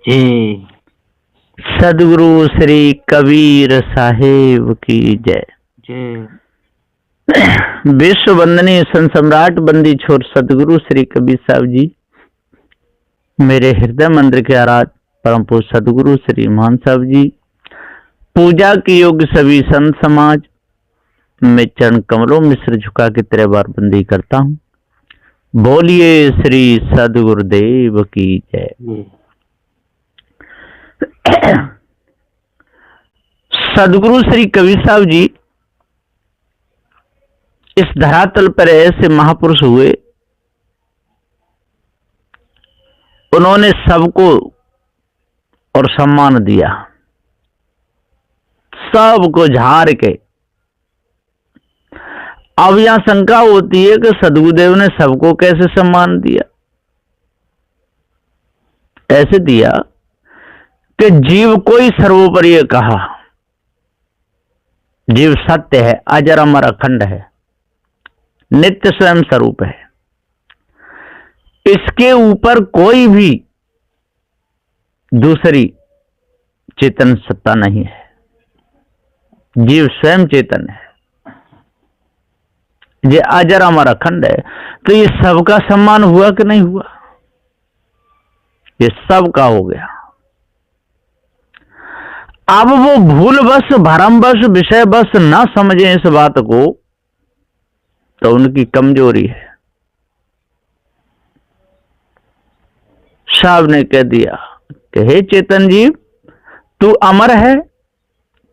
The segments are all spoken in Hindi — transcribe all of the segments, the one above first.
जी। सदगुरु श्री कबीर साहेब की जय। जय। विश्व वंदनीय संत सम्राट बंदी छोर सदगुरु श्री कबीर साहब जी, मेरे हृदय मंदिर के आराध परम पूज्य सदगुरु श्री मान साहब जी, पूजा के योग्य सभी संत समाज, मैं चरण कमलों में सिर झुका के 3 बार बंदी करता हूँ। बोलिए श्री सदगुरुदेव की जय। सदगुरु श्री कबीर साहब जी इस धरातल पर ऐसे महापुरुष हुए, उन्होंने सबको और सम्मान दिया, सबको झाड़ के। अब यहां शंका होती है कि सदगुरुदेव ने सबको कैसे सम्मान दिया। ऐसे दिया कि जीव को ही सर्वोपरि कहा। जीव सत्य है, अजर अमर अखंड है, नित्य स्वयं स्वरूप है। इसके ऊपर कोई भी दूसरी चेतन सत्ता नहीं है। जीव स्वयं चेतन है, ये अजर अमर अखंड है। तो ये सबका सम्मान हुआ कि नहीं हुआ? ये सबका हो गया। अब वो भूलवश, भरमवश, विषयवश न समझे इस बात को, तो उनकी कमजोरी है। साहब ने कह दिया कि हे चेतन जीव, तू अमर है,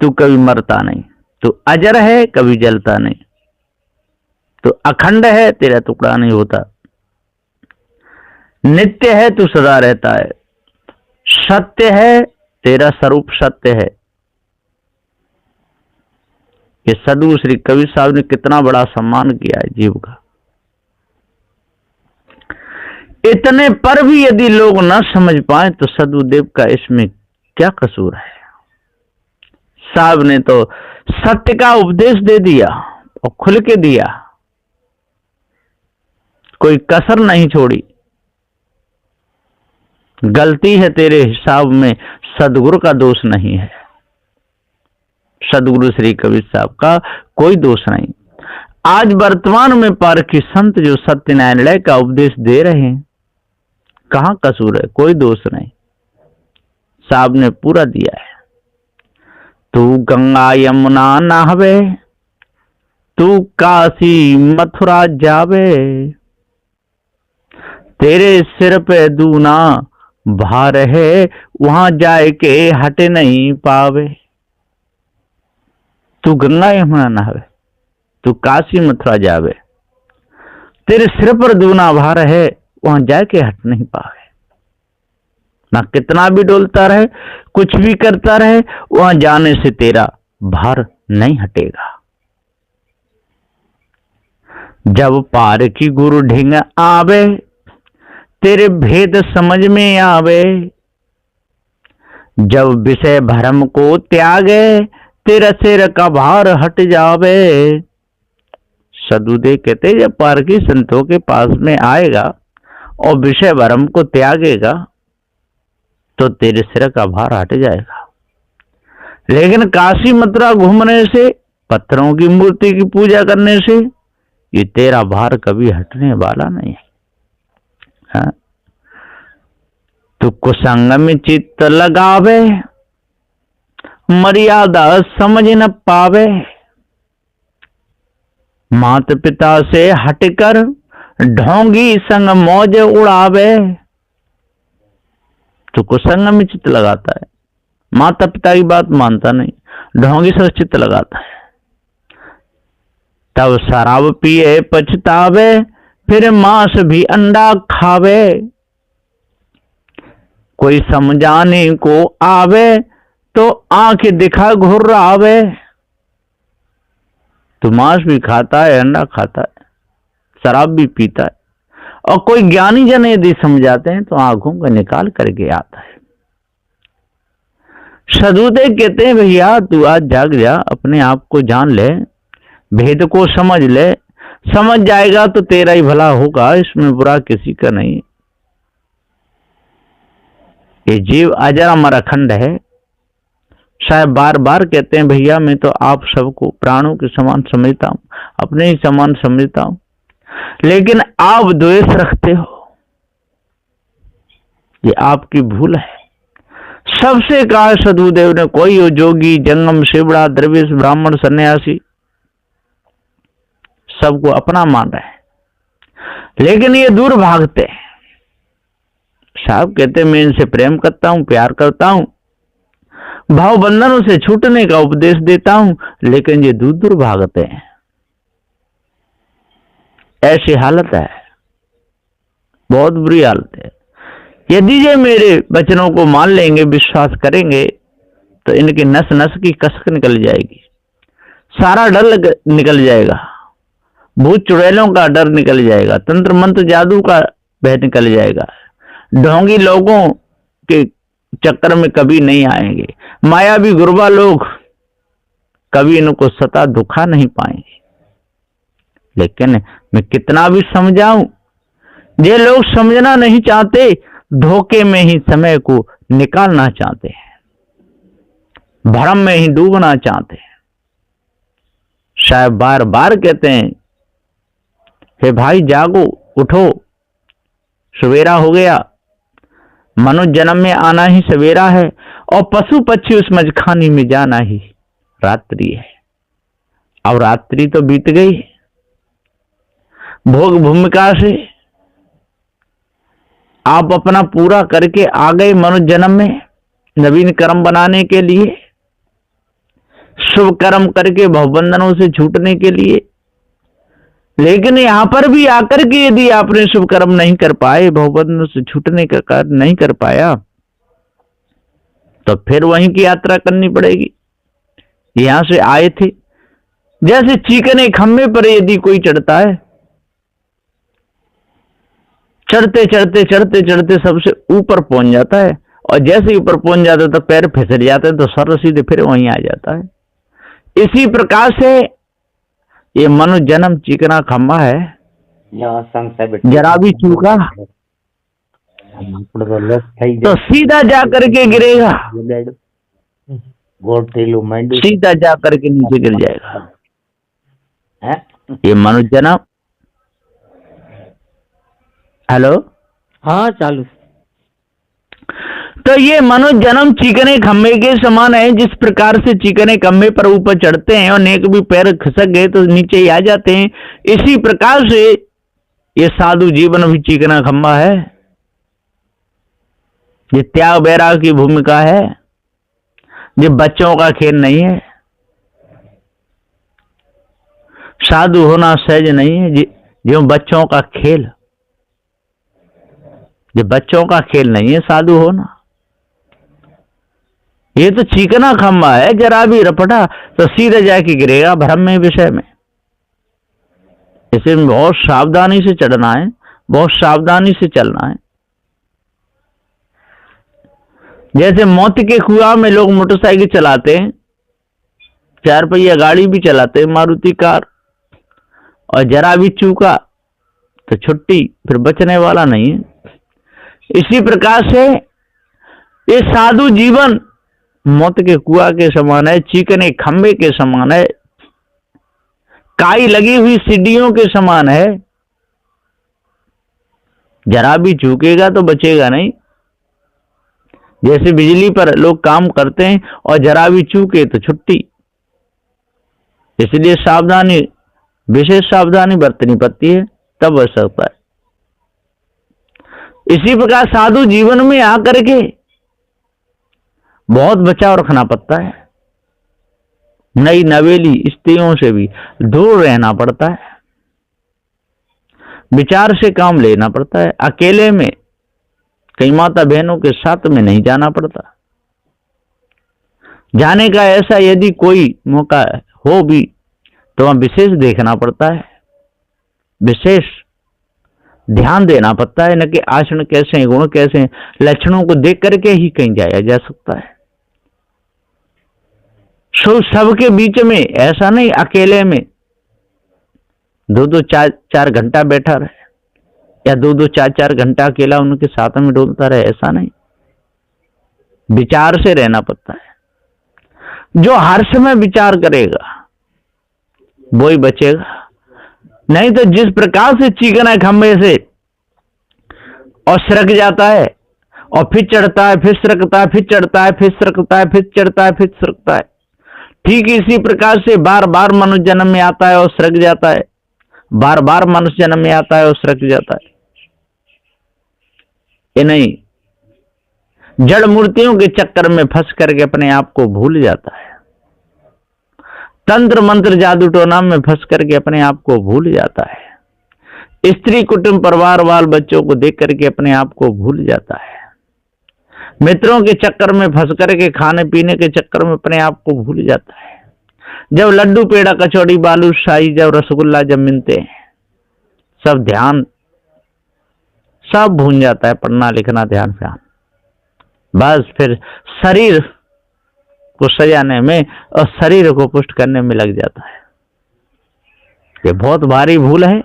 तू कभी मरता नहीं, तू अजर है, कभी जलता नहीं, तू अखंड है, तेरा टुकड़ा नहीं होता, नित्य है, तू सदा रहता है, सत्य है, तेरा स्वरूप सत्य है। ये सदगुरु श्री कबीर साहब ने कितना बड़ा सम्मान किया है जीव का। इतने पर भी यदि लोग न समझ पाए तो सदगुरुदेव का इसमें क्या कसूर है। साहब ने तो सत्य का उपदेश दे दिया और खुल के दिया, कोई कसर नहीं छोड़ी। गलती है तेरे हिसाब में, सदगुरु का दोष नहीं है। सदगुरु श्री कबीर साहब का कोई दोष नहीं। आज वर्तमान में पारखी संत जो सत्य न्यायालय का उपदेश दे रहे हैं, कहां कसूर है? कोई दोष नहीं, साहब ने पूरा दिया है। तू गंगा यमुना नहावे, तू काशी मथुरा जावे, तेरे सिर पे दूना भार है, वहां जाए के हटे नहीं पावे। तू गंगा यमुना नहावे, तू काशी मथुरा जावे, तेरे सिर पर दूना भार है, वहां जाके हट नहीं पावे। ना कितना भी डोलता रहे, कुछ भी करता रहे, वहां जाने से तेरा भार नहीं हटेगा। जब पार की गुरु ढींग आवे, तेरे भेद समझ में आवे, जब विषय भरम को त्यागे, तेरा सिर का भार हट जावे। सदगुरुदेव कहते जब पारखी संतों के पास में आएगा और विषय भरम को त्यागेगा तो तेरे सिर का भार हट जाएगा। लेकिन काशी मथुरा घूमने से, पत्थरों की मूर्ति की पूजा करने से ये तेरा भार कभी हटने वाला नहीं है। हाँ? तू कुसंग में चित्त लगावे, मर्यादा समझ न पावे, मात पिता से हटकर ढोंगी संग मौज उड़ावे। तो कुसंग में चित्त लगाता है, माता पिता की बात मानता नहीं, ढोंगी से चित्त लगाता है। तब शराब पिए पछतावे, फिर मांस भी अंडा खावे। कोई समझाने को आवे तो आंख दिखा घुर्रावे। तो मांस भी खाता है, अंडा खाता है, शराब भी पीता है, और कोई ज्ञानी जन यदि समझाते हैं तो आंखों को निकाल करके आता है। सदगुरुदेव कहते हैं भैया तू आज जाग जा, अपने आप को जान ले, भेद को समझ ले, समझ जाएगा तो तेरा ही भला होगा, इसमें बुरा किसी का नहीं। ये जीव अजर अमर अखंड है। शायद बार बार कहते हैं भैया मैं तो आप सबको प्राणों के समान समझता हूं, अपने ही समान समझता हूं, लेकिन आप द्वेष रखते हो, ये आपकी भूल है। सबसे कहा सदगुरुदेव ने, कोई हो जोगी, जंगम, शिवड़ा, दरवेश, ब्राह्मण, सन्यासी, सबको अपना मान रहे हैं, लेकिन ये दूर भागते हैं। साहब कहते मैं इनसे प्रेम करता हूं, प्यार करता हूं, भाव बंधनों से छूटने का उपदेश देता हूं, लेकिन ये दूर दूर भागते हैं। ऐसी हालत है, बहुत बुरी हालत है। यदि ये मेरे वचनों को मान लेंगे, विश्वास करेंगे, तो इनकी नस नस की कसक निकल जाएगी, सारा डर निकल जाएगा, भूत चुड़ैलों का डर निकल जाएगा, तंत्र मंत्र जादू का भय निकल जाएगा, ढोंगी लोगों के चक्कर में कभी नहीं आएंगे, मायावी गुरबा लोग कभी इनको सता दुखा नहीं पाएंगे। लेकिन मैं कितना भी समझाऊं, ये लोग समझना नहीं चाहते, धोखे में ही समय को निकालना चाहते हैं, भ्रम में ही डूबना चाहते हैं। शायद बार बार कहते हैं, हे भाई जागो, उठो, सवेरा हो गया, मनुष्य जन्म में आना ही सवेरा है, और पशु पक्षी उस मजखानी में जाना ही रात्रि है। अब रात्रि तो बीत गई, भोग भूमिका से आप अपना पूरा करके आ गए मनुष्य जन्म में, नवीन कर्म बनाने के लिए, शुभ कर्म करके भवबंधनों से छूटने के लिए। लेकिन यहां पर भी आकर के यदि आपने शुभ कर्म नहीं कर पाए, भवबंधनों से छूटने का कार्य नहीं कर पाया, तो फिर वहीं की यात्रा करनी पड़ेगी। यहां से आए थे, जैसे चीकने खम्भे पर यदि कोई चढ़ता है, चढ़ते चढ़ते चढ़ते चढ़ते सबसे ऊपर पहुंच जाता है, और जैसे ही ऊपर पहुंच जाता है तो पैर फिसल जाते हैं, तो सर सीधे फिर वहीं आ जाता है। इसी प्रकार से ये मनुष्य जन्म चिकना खंबा है, जरा भी चूका तो सीधा जा करके गिरेगा, सीधा जा करके नीचे गिर जाएगा। ये मनुष्य जन्म, हेलो, हाँ चालू। तो ये मनुष्य जन्म चिकने खम्भे के समान है। जिस प्रकार से चिकने खम्भे पर ऊपर चढ़ते हैं और नेक भी पैर खिसक गए तो नीचे ही आ जाते हैं, इसी प्रकार से ये साधु जीवन भी चिकना खम्भा है। ये त्याग बैराग की भूमिका है, ये बच्चों का खेल नहीं है। साधु होना सहज नहीं है, जो बच्चों का खेल, ये बच्चों का खेल नहीं है साधु होना। ये तो चिकना खंबा है, जरा भी रपटा तो सीधे जाके गिरेगा भ्रम में, विषय में। इसे बहुत सावधानी से चढ़ना है, बहुत सावधानी से चलना है। जैसे मौत के कुआं में लोग मोटरसाइकिल चलाते हैं, 4 पहिया गाड़ी भी चलाते हैं, मारुति कार, और जरा भी चूका तो छुट्टी, फिर बचने वाला नहीं है। इसी प्रकार से ये साधु जीवन मौत के कुआं के समान है, चिकने खंबे के समान है, काई लगी हुई सीढ़ियों के समान है। जरा भी झुकेगा तो बचेगा नहीं। जैसे बिजली पर लोग काम करते हैं और जरा भी चूके तो छुट्टी। इसलिए सावधानी, विशेष सावधानी बरतनी पड़ती है, तब बच सकता है। इसी प्रकार साधु जीवन में आकर के बहुत बचाव रखना पड़ता है। नई नवेली स्त्रियों से भी दूर रहना पड़ता है, विचार से काम लेना पड़ता है। अकेले में, कई माता बहनों के साथ में नहीं जाना पड़ता। जाने का ऐसा यदि कोई मौका हो भी तो वहां विशेष देखना पड़ता है, विशेष ध्यान देना पड़ता है। न कि आचरण कैसे हैं, गुण कैसे हैं, लक्षणों को देख करके ही कहीं जाया जा सकता है। सबके बीच में ऐसा नहीं, अकेले में 2-2 4-4 घंटा बैठा रहे, या 2-2 4-4 घंटा अकेला उनके साथ में डोलता रहे, ऐसा नहीं। विचार से रहना पड़ता है। जो हर समय विचार करेगा वो ही बचेगा, नहीं तो जिस प्रकार से चिकना खंभे से और सरक जाता है और फिर चढ़ता है, फिर सरकता है, फिर चढ़ता है, फिर सरकता है, फिर चढ़ता है, फिर सरकता है, ठीक इसी प्रकार से बार बार मनुष्य जन्म में आता है और सरक जाता है, बार बार मनुष्य जन्म में आता है और सरक जाता है। ये नहीं, जड़ मूर्तियों के चक्कर में फंस करके अपने आप को भूल जाता है, तंत्र मंत्र जादू टोना में फंस करके अपने आप को भूल जाता है, स्त्री कुटुंब परिवार बाल बच्चों को देख करके अपने आप को भूल जाता है, मित्रों के चक्कर में फंस करके खाने पीने के चक्कर में अपने आप को भूल जाता है। जब लड्डू पेड़ा कचौड़ी बालूशाही जब रसगुल्ला जब मिलते हैं, सब ध्यान सब भूल जाता है, पढ़ना लिखना ध्यान ध्यान, बस फिर शरीर को सजाने में और शरीर को पुष्ट करने में लग जाता है। ये बहुत भारी भूल है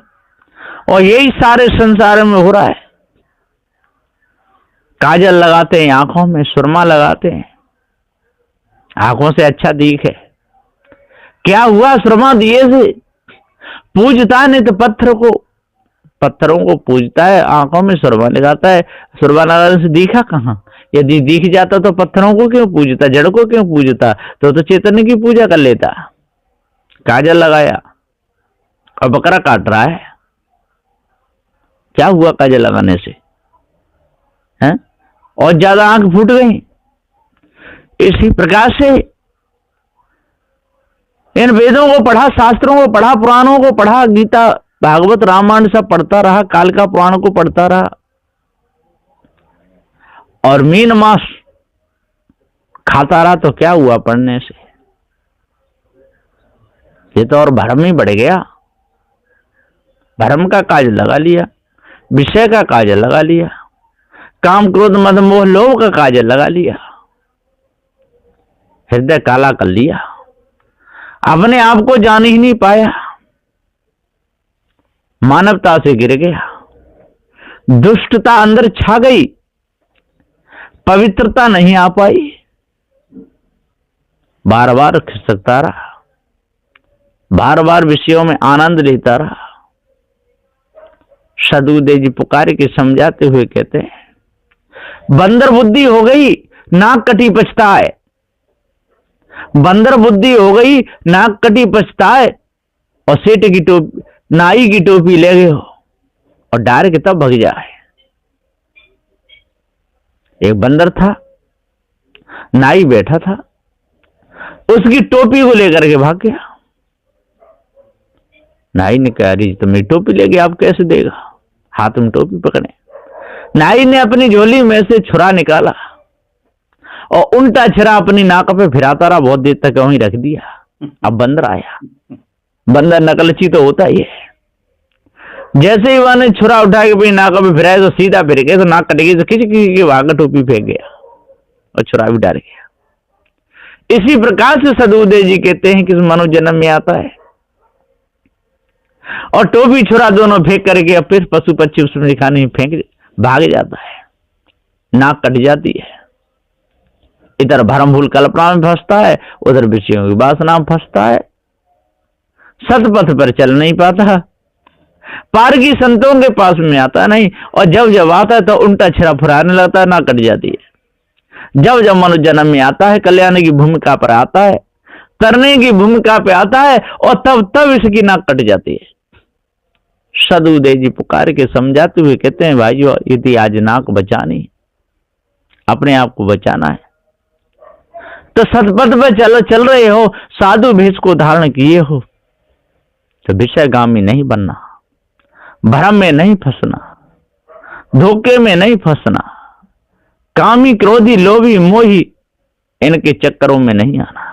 और यही सारे संसार में हो रहा है। काजल लगाते हैं आंखों में, सुरमा लगाते हैं, आंखों से अच्छा दिखे, क्या हुआ सुरमा दिए से? पूजता नहीं तो पत्थरों को पूजता है, आंखों में सुरमा लगाता है, सुरमा लगाने से दिखा कहां? यदि दिख जाता तो पत्थरों को क्यों पूजता, जड़ को क्यों पूजता? तो चैतन्य की पूजा कर लेता। काजल लगाया और बकरा काट रहा है, क्या हुआ काजल लगाने से? हैं? और ज्यादा आंख फूट गई। इसी प्रकार से इन वेदों को पढ़ा, शास्त्रों को पढ़ा, पुराणों को पढ़ा, गीता भागवत रामायण सब पढ़ता रहा, काल का पुराण को पढ़ता रहा और मीन मांस खाता रहा, तो क्या हुआ पढ़ने से? ये तो और भ्रम ही बढ़ गया। भ्रम का काज लगा लिया, विषय का काज लगा लिया, काम क्रोध मद मोह लोभ का काज लगा लिया, हृदय काला कर लिया, अपने आप को जान ही नहीं पाया, मानवता से गिर गया, दुष्टता अंदर छा गई, पवित्रता नहीं आ पाई, बार बार खिसकता रहा, बार बार विषयों में आनंद लेता रहा। सदगुरुदेव जी पुकार के समझाते हुए कहते हैं, बंदर बुद्धि हो गई नाक कटी पछताए, बंदर बुद्धि हो गई नाक कटी पछताए, और सेठ की टोपी नाई की टोपी ले गए हो और डार के तब भग जाए। एक बंदर था, नाई बैठा था, उसकी टोपी को लेकर के भाग गया। नाई ने कहा, अरे तो मेरी टोपी ले गया, आप कैसे देगा? हाथ में टोपी पकड़े। नाई ने अपनी झोली में से छुरा निकाला और उल्टा छुरा अपनी नाक पे फिराता रहा, बहुत देर तक वहीं रख दिया। अब बंदर आया, बंदर नकलची तो होता ही है, जैसे ही वहां ने छुरा उठा के अपनी नाक पे फिराया तो सीधा फिर गया, तो नाक कट गई, तो किसी के भाग टोपी फेंक गया और छुरा भी डाल गया। इसी प्रकार से सदगुरुदेव जी कहते हैं कि मनुष्य जन्म में आता है और टोपी छुरा दोनों फेंक करके फिर पशु पक्षी उसमें खाने में फेंक भाग जाता है, नाक कट जाती है। इधर भ्रम भूल कल्पना में फंसता है, उधर विषयों की वासना में फंसता है, सतपथ पर चल नहीं पाता, पारगी संतों के पास में आता नहीं, और जब जब आता है तो उल्टा छुरा फुराने लगता है, नाक कट जाती है। जब जब मनुष्य जन्म में आता है, कल्याण की भूमिका पर आता है, करने की भूमिका पे आता है, और तब तब इसकी नाक कट जाती है। सदगुरुदेव जी पुकार के समझाते हुए कहते हैं, भाइयों यदि आज नाक बचानी, अपने आप को बचाना है, तो सतपथ पे चल रहे हो, साधु भेष को धारण किए हो, तो विषयगामी नहीं बनना, भ्रम में नहीं फंसना, धोखे में नहीं फंसना, कामी क्रोधी लोभी मोही इनके चक्करों में नहीं आना।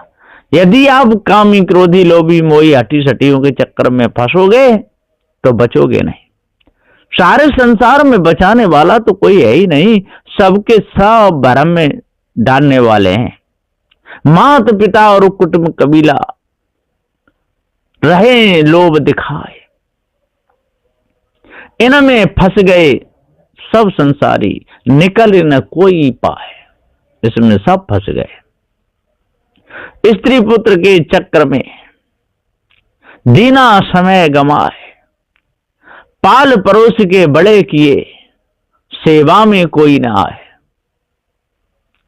यदि आप कामी क्रोधी लोभी मोही हटी सटियों के चक्कर में फंसोगे तो बचोगे नहीं। सारे संसार में बचाने वाला तो कोई है ही नहीं, सबके सब भ्रम में डालने वाले हैं। मात पिता और कुटुंब कबीला रहे लोभ दिखाए, इनमें फंस गए सब संसारी, निकल न कोई पाए। इसमें सब फंस गए। स्त्री पुत्र के चक्र में दीना समय गमाए, पाल पड़ोस के बड़े किए, सेवा में कोई ना आए।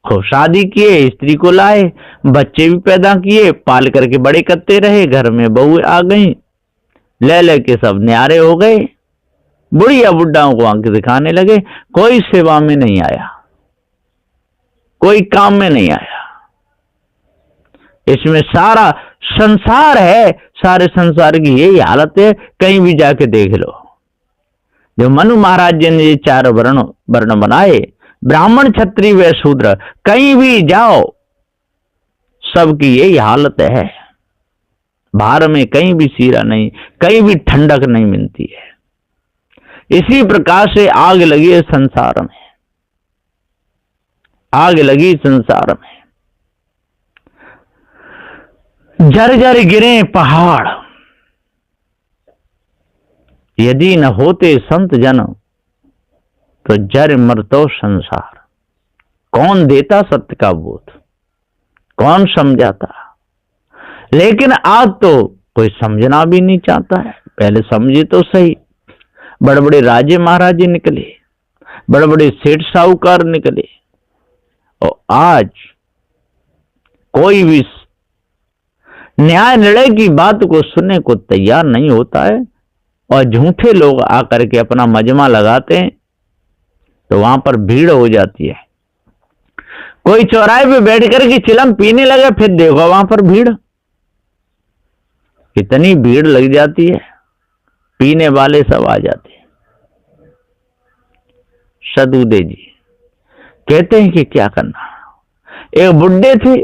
खूब शादी किए, स्त्री को लाए, बच्चे भी पैदा किए, पाल करके बड़े करते रहे, घर में बहू आ गई, ले के सब न्यारे हो गए, बुढ़िया बुढ़ाओं को आंख दिखाने लगे, कोई सेवा में नहीं आया, कोई काम में नहीं आया। इसमें सारा संसार है, सारे संसार की यही हालत है। कहीं भी जाके देख लो, जो मनु महाराज जी ने 4 वर्ण बनाए, ब्राह्मण क्षत्रिय व शूद्र, कहीं भी जाओ सबकी यही हालत है। बाहर में कहीं भी सीरा नहीं, कहीं भी ठंडक नहीं मिलती है। इसी प्रकार से आग लगी है संसार में, आग लगी संसार में। जर्जर गिरे पहाड़, यदि न होते संत जन तो जर मरतो संसार। कौन देता सत्य का बोध, कौन समझाता? लेकिन आज तो कोई समझना भी नहीं चाहता है। पहले समझे तो सही, बड़े बड़े राजे महाराजे निकले, बड़े बड़े सेठ साहूकार निकले, और आज कोई भी न्याय निर्णय की बात को सुनने को तैयार नहीं होता है। और झूठे लोग आकर के अपना मजमा लगाते हैं तो वहां पर भीड़ हो जाती है। कोई चौराहे पे बैठ करके चिलम पीने लगे, फिर देखो वहां पर भीड़, कितनी भीड़ लग जाती है, पीने वाले सब आ जाते हैं। सदुदे जी कहते हैं कि क्या करना। एक बुढ़े थे,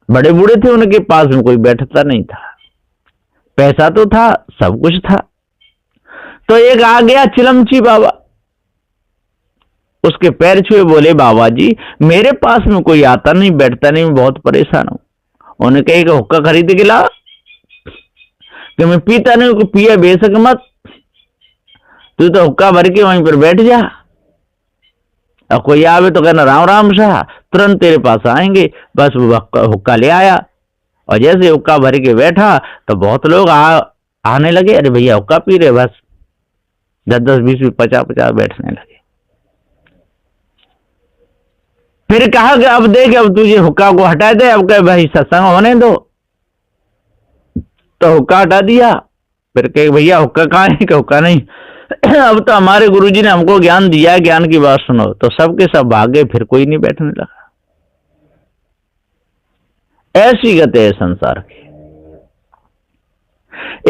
बड़े बूढ़े थे, उनके पास में कोई बैठता नहीं था, पैसा तो था, सब कुछ था। तो एक आ गया चिलमची बाबा, उसके पैर छुए, बोले बाबा जी मेरे पास में कोई आता नहीं, बैठता नहीं, मैं बहुत परेशान हूं। उन्होंने कहा कि हुक्का खरीद के ला, कि मैं पीता नहीं, को पिया बेशक मत, तू तो हुक्का भर के वहीं पर बैठ जा, और कोई आवे तो कहना राम राम सा, तुरंत तेरे पास आएंगे। बस वो हुक्का ले आया, और जैसे हुक्का भर के बैठा तो बहुत लोग आने लगे, अरे भैया हुक्का पी रहे, बस 10-10, 20-20, 50-50 बैठने लगे। फिर कहा कि अब देख, अब तुझे हुक्का को हटा दे, अब कहे भाई सत्संग होने दो, तो हुक्का हटा दिया। फिर कहे भैया हुक्का कहाँ है, कि हुक्का नहीं, अब तो हमारे गुरुजी ने हमको ज्ञान दिया है, ज्ञान की बात सुनो। तो सबके सब भागे, फिर कोई नहीं बैठने लगा। ऐसी गति है संसार की।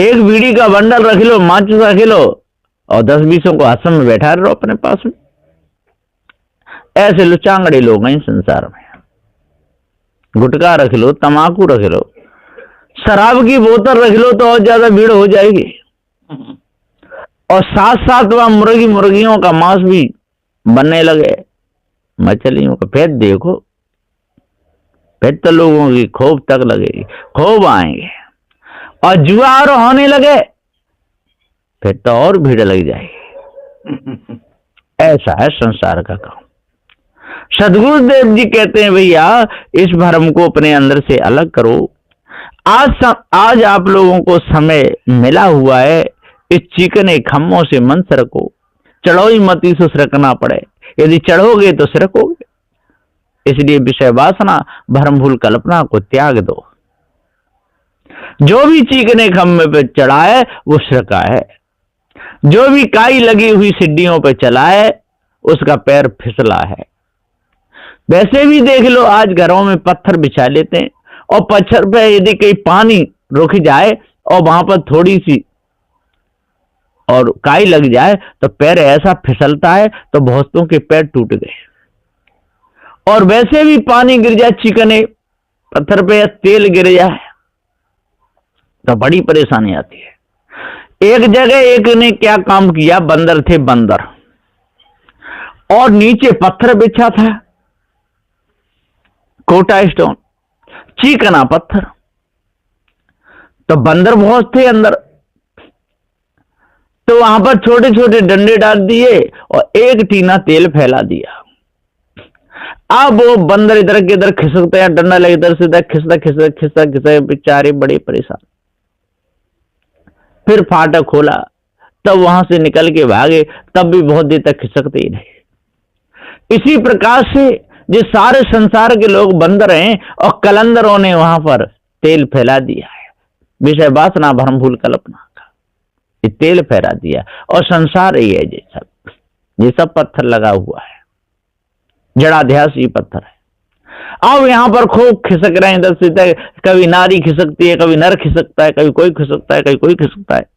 एक बीड़ी का बंडल रख लो, माचिस रख लो, और 10-20 को आश्रम में बैठा रहो अपने पास में। ऐसे लुचांगड़े लोग हैं संसार में। गुटखा रख लो, तमाकू रख लो, शराब की बोतल रख लो, तो और ज्यादा भीड़ हो जाएगी। और साथ साथ वह मुर्गियों का मांस भी बनने लगे, मछलियों का। फिर देखो, फिर तो लोगों की खूब तक लगेगी, खूब आएंगे, और जुआर होने लगे, फिर तो और भीड़ लग जाएगी। ऐसा है संसार का काम। सदगुरुदेव जी कहते हैं भैया इस भ्रम को अपने अंदर से अलग करो। आज आप लोगों को समय मिला हुआ है, इस चिकने खम्मों से मन सरको, चढ़ोई मती से सरकना पड़े, यदि चढ़ोगे तो सरकोगे। इसलिए विषय वासना, भ्रम भूल कल्पना को त्याग दो। जो भी चिकने खम्मे पे चढ़ा है वो सरका है, जो भी काई लगी हुई सीढ़ियों पे चला है उसका पैर फिसला है। वैसे भी देख लो, आज घरों में पत्थर बिछा लेते हैं, और पत्थर पे यदि कहीं पानी रुक जाए और वहां पर थोड़ी सी और काई लग जाए तो पैर ऐसा फिसलता है, तो बहुतों के पैर टूट गए। और वैसे भी पानी गिर जाए चिकने पत्थर पे, या तेल गिर जाए तो बड़ी परेशानी आती है। एक जगह एक ने क्या काम किया, बंदर थे बंदर, और नीचे पत्थर बिछा था, कोटा स्टोन, चिकना पत्थर। तो बंदर बहुत थे अंदर, तो वहां पर छोटे छोटे डंडे डाल दिए और एक टीना तेल फैला दिया। अब वो बंदर इधर के इधर खिसकते हैं, डंडा लगे इधर से इधर खिसता खिसता खिसता खिसता, बेचारे बड़े परेशान। फिर फाटक खोला, तब वहां से निकल के भागे, तब भी बहुत देर तक खिसकते ही रहे। इसी प्रकार से जो सारे संसार के लोग बंदर हैं और कलंदरों ने वहां पर तेल फैला दिया है, विषय वासना भ्रम भूल कल्पना का ये तेल फैला दिया, और संसार ही है ये सब पत्थर लगा हुआ है, जड़ाध्यास ही पत्थर है। अब यहाँ पर खूब खिसक रहे हैं इधर से इधर, कभी नारी खिसकती है, कभी नर खिसकता है, कभी कोई खिसकता है, कभी कोई खिसकता है।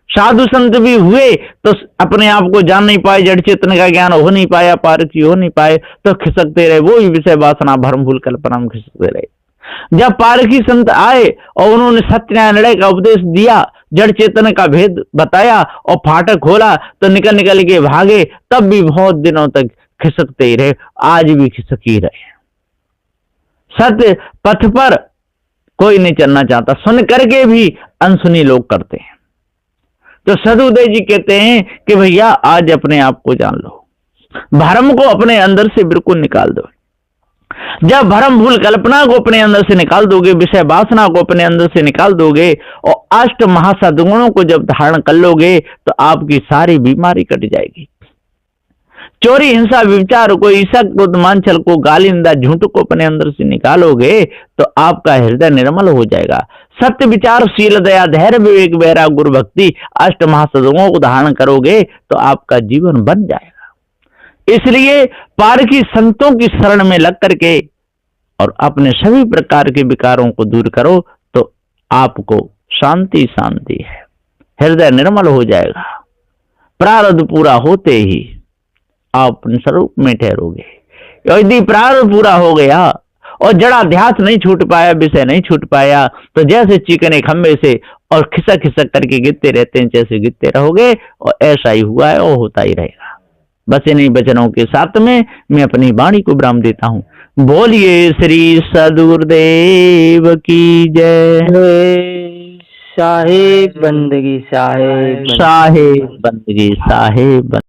साधु संत भी हुए तो अपने आप को जान नहीं पाए, जड़ चेतन का ज्ञान हो नहीं पाया, पारखी हो नहीं पाए, तो खिसकते रहे, वो ही विषय वासना भ्रम भूल कल्पना में खिसकते रहे। जब पारखी संत आए और उन्होंने सत्य न्याय निर्णय का उपदेश दिया, जड़ चेतन का भेद बताया और फाटक खोला, तो निकल निकल के भागे, तब भी बहुत दिनों तक खिसकते ही रहे, आज भी खिसक ही रहे। सत्य पथ पर कोई नहीं चलना चाहता, सुन करके भी अनसुनी लोग करते हैं। तो सदुदय जी कहते हैं कि भैया आज अपने आप को जान लो, भ्रम को अपने अंदर से बिल्कुल निकाल दो। जब भ्रम भूल कल्पना को अपने अंदर से निकाल दोगे, विषय वासना को अपने अंदर से निकाल दोगे और अष्ट महासद्गुणों को जब धारण कर लोगे, तो आपकी सारी बीमारी कट जाएगी। चोरी हिंसा व्यभिचार को, ईर्ष्या क्रोध मान छल को, गाली निंदा झूठ को अपने अंदर से निकालोगे तो आपका हृदय निर्मल हो जाएगा। सत्य विचार शील दया धैर्य विवेक वैराग्य गुरु भक्ति अष्ट महासद्गुणों को धारण करोगे तो आपका जीवन बन जाएगा। इसलिए पारखी संतों की शरण में लग करके और अपने सभी प्रकार के विकारों को दूर करो तो आपको शांति शांति है, हृदय निर्मल हो जाएगा। प्रारब्ध पूरा होते ही आप अपने स्वरूप में ठहरोगे। यदि प्रारब्ध पूरा हो गया और जड़ाध्यास नहीं छूट पाया, विषय नहीं छूट पाया, तो जैसे चिकने खंबे से और खिसक खिसक करके गिरते रहते हैं, जैसे गिरते रहोगे, और ऐसा ही हुआ है और होता ही रहेगा। बस इन्हीं वचनों के साथ में मैं अपनी वाणी को विराम देता हूँ। बोलिए श्री सद्गुरुदेव की जय। साहेब बंदगी, साहेब साहेब बंदगी, साहेब